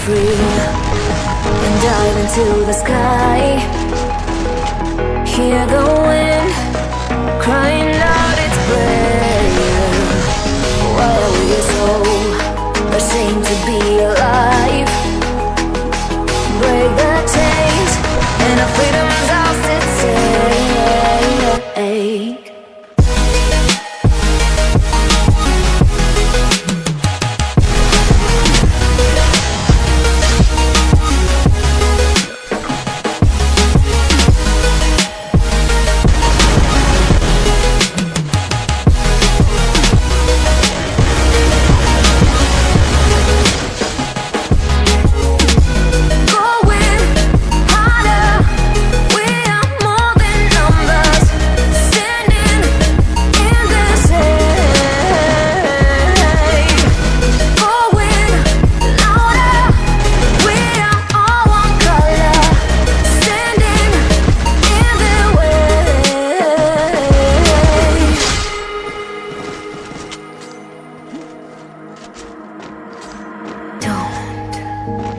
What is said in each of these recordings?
free and dive into the sky. Hear the wind crying out its prayer. Why are we so ashamed to be alive? Break the chains and our freedom's ours to take.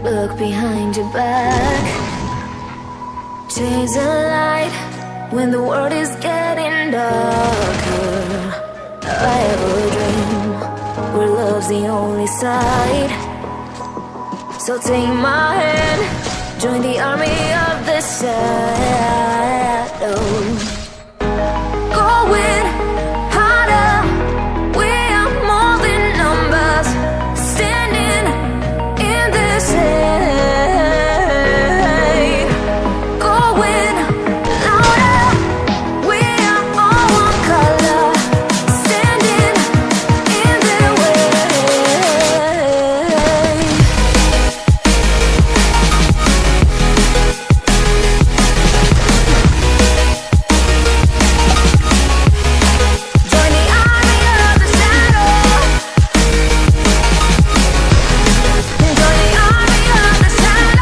Look behind your back. Chase a light when the world is getting darker. I have a dream where love's the only side. So take my hand, join the army of the shadows. Going harder, we are more than numbers, standing in this air. Going louder, we are all one color, standing in their way. Join the army of the shadow. Join the army of the shadow.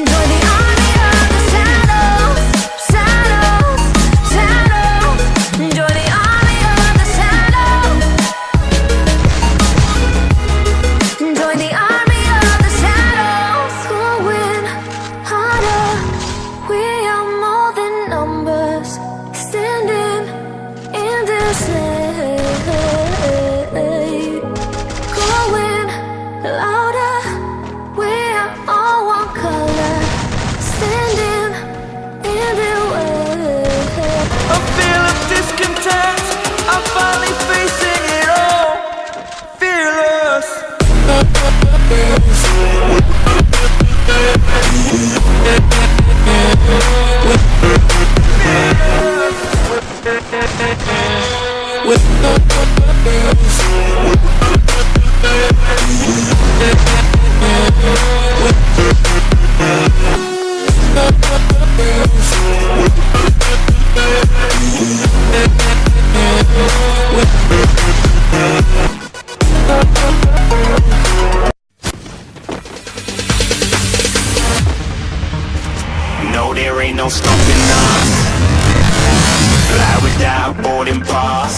Join the army of the shadows, shadows, shadows. Join the army of the shadows. Join the army of the shadows. Going harder, we are more than numbers, standing in this aid. Going louder, we are all one color, standing in their way. A feel of discontent, I'm finally facing it all. Fearless. No, there ain't no stopping us. Fly without boarding pass.